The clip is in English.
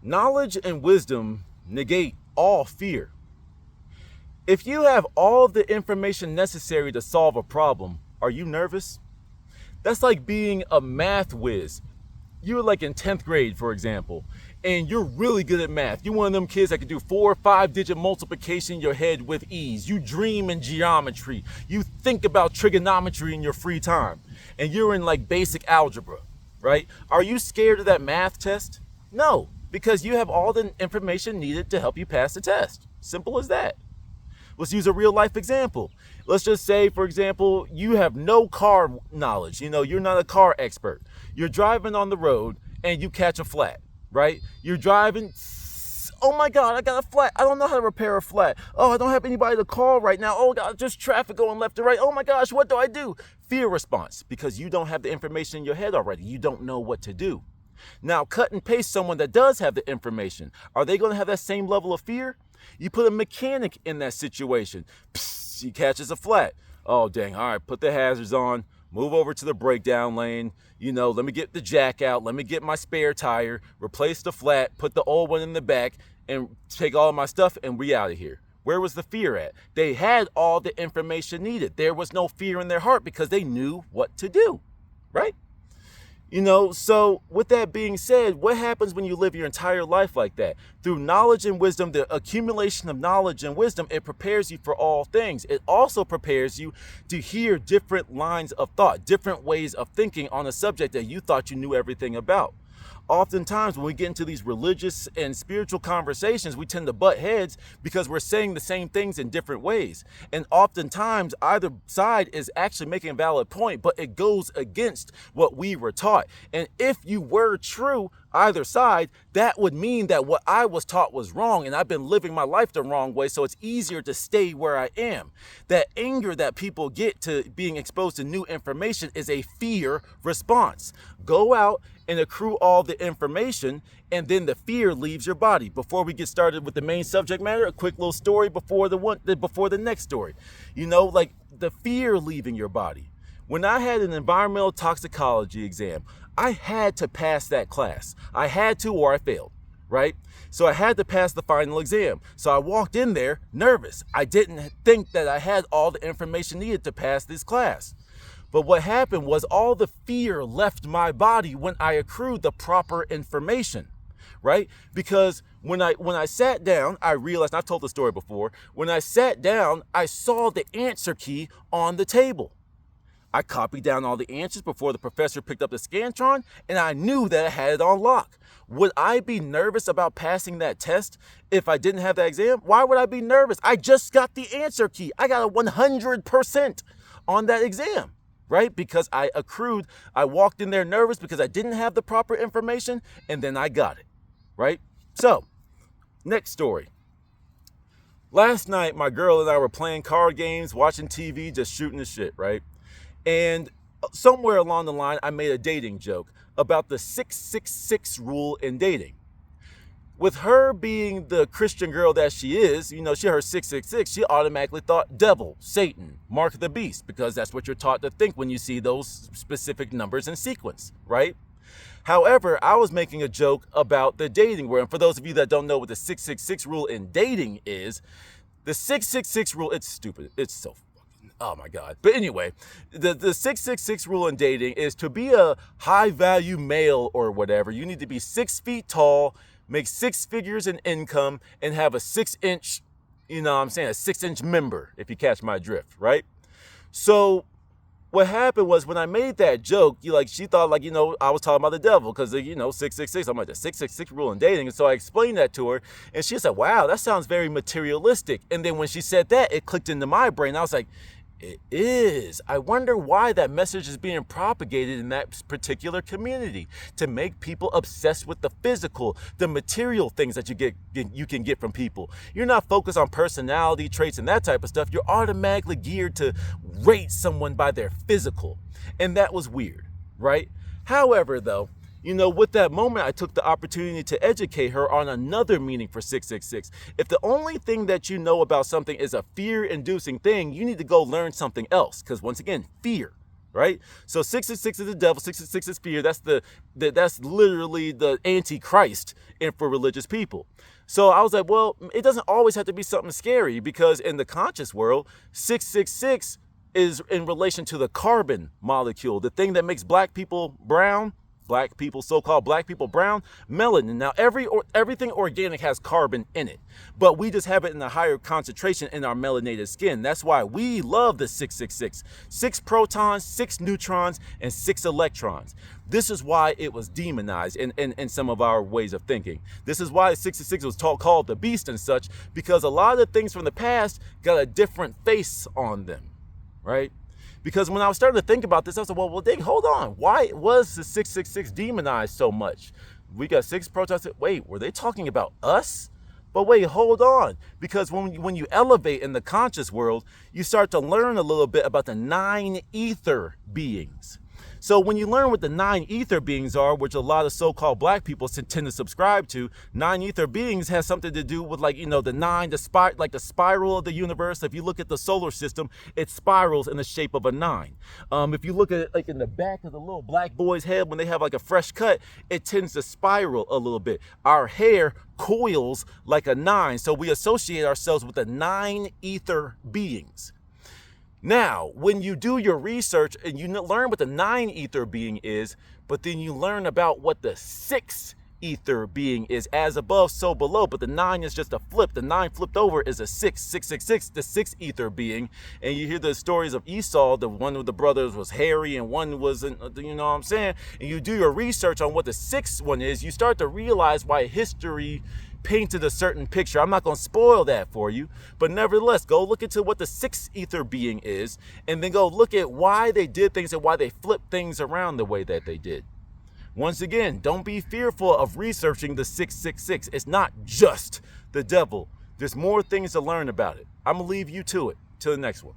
Knowledge and wisdom negate all fear. If you have all the information necessary to solve a problem, are you nervous? That's like being a math whiz. You're like in 10th grade, for example, and you're really good at math. You're one of them kids that can do 4 or 5 digit multiplication in your head with ease. You dream in geometry. You think about trigonometry in your free time. And you're in like basic algebra, right? Are you scared of that math test? No, because you have all the information needed to help you pass the test. Simple as that. Let's use a real life example. Let's just say, for example, you have no car knowledge. You're not a car expert. You're driving on the road and you catch a flat, right? You're driving, oh my God, I got a flat. I don't know how to repair a flat. Oh, I don't have anybody to call right now. Oh God, just traffic going left and right. Oh my gosh, what do I do? Fear response, because you don't have the information in your head already. You don't know what to do. Now, cut and paste someone that does have the information. Are they going to have that same level of fear? You put a mechanic in that situation. Psst, he catches a flat. Oh, dang. All right, put the hazards on. Move over to the breakdown lane. Let me get the jack out. Let me get my spare tire. Replace the flat. Put the old one in the back. And take all of my stuff and we out of here. Where was the fear at? They had all the information needed. There was no fear in their heart because they knew what to do, right? So with that being said, what happens when you live your entire life like that? Through knowledge and wisdom, the accumulation of knowledge and wisdom, it prepares you for all things. It also prepares you to hear different lines of thought, different ways of thinking on a subject that you thought you knew everything about. Oftentimes when we get into these religious and spiritual conversations, we tend to butt heads because we're saying the same things in different ways. And oftentimes either side is actually making a valid point, but it goes against what we were taught. And if you were true, either side, that would mean that what I was taught was wrong and I've been living my life the wrong way, so it's easier to stay where I am. That anger that people get to being exposed to new information is a fear response. Go out and accrue all the information, and then the fear leaves your body. Before we get started with the main subject matter, a quick little story before the next story. Like the fear leaving your body. When I had an environmental toxicology exam, I had to pass that class. I had to, or I failed, right? So I had to pass the final exam. So I walked in there nervous. I didn't think that I had all the information needed to pass this class. But what happened was all the fear left my body when I accrued the proper information, right? Because when I sat down, I realized, and I've told the story before, when I sat down, I saw the answer key on the table. I copied down all the answers before the professor picked up the Scantron, and I knew that I had it on lock. Would I be nervous about passing that test if I didn't have that exam? Why would I be nervous? I just got the answer key. I got a 100% on that exam, right? Because I walked in there nervous because I didn't have the proper information, and then I got it, right? So, next story. Last night, my girl and I were playing card games, watching TV, just shooting the shit, right? And somewhere along the line, I made a dating joke about the 666 rule in dating. With her being the Christian girl that she is, she heard 666, she automatically thought devil, Satan, mark of the beast, because that's what you're taught to think when you see those specific numbers in sequence, right? However, I was making a joke about the dating world. And for those of you that don't know what the 666 rule in dating is, the 666 rule, it's stupid. It's so oh my God. But anyway, the 666 rule in dating is to be a high value male or whatever. You need to be 6 feet tall, make 6 figures in income, and have a 6-inch, a 6-inch member, if you catch my drift, right? So what happened was when I made that joke, she thought I was talking about the devil because 666. I'm like, the 666 rule in dating. And so I explained that to her, and she said, wow, that sounds very materialistic. And then when she said that, it clicked into my brain. I was like, it is. I wonder why that message is being propagated in that particular community, to make people obsessed with the physical, the material things that you can get from people. You're not focused on personality traits and that type of stuff. You're automatically geared to rate someone by their physical. And that was weird, right? However, though, with that moment, I took the opportunity to educate her on another meaning for 666. If the only thing that you know about something is a fear-inducing thing, you need to go learn something else. Because once again, fear, right? So 666 is the devil, 666 is fear. That's literally the antichrist for religious people. So I was like, well, it doesn't always have to be something scary, because in the conscious world, 666 is in relation to the carbon molecule, the thing that makes black people brown, so-called black people brown, melanin. Now, everything organic has carbon in it, but we just have it in a higher concentration in our melanated skin. That's why we love the 666. 6 protons, 6 neutrons, and 6 electrons. This is why it was demonized in some of our ways of thinking. This is why 666 was called the beast and such, because a lot of the things from the past got a different face on them, right? Because when I was starting to think about this, I said, well, Dick, hold on. Why was the 666 demonized so much? We got 6 protons. Wait, were they talking about us? But wait, hold on. Because when you elevate in the conscious world, you start to learn a little bit about the 9 ether beings. So when you learn what the 9 ether beings are, which a lot of so-called black people tend to subscribe to, 9 ether beings has something to do with, like, the 9, like the spiral of the universe. If you look at the solar system, it spirals in the shape of a 9. If you look at it like in the back of the little black boy's head, when they have like a fresh cut, it tends to spiral a little bit. Our hair coils like a 9, so we associate ourselves with the 9 ether beings. Now, when you do your research and you learn what the 9 ether being is, but then you learn about what the 6 ether being is, as above, so below, but the 9 is just a flip. The 9 flipped over is a 666, the 6 ether being. And you hear the stories of Esau, the one of the brothers was hairy and one wasn't, you know what I'm saying? And you do your research on what the 6th one is, you start to realize why history painted a certain picture. I'm not going to spoil that for you, but nevertheless, go look into what the 6th ether being is, and then go look at why they did things and why they flipped things around the way that they did. Once again, don't be fearful of researching the 666. It's not just the devil. There's more things to learn about it. I'm going to leave you to it. Till the next one.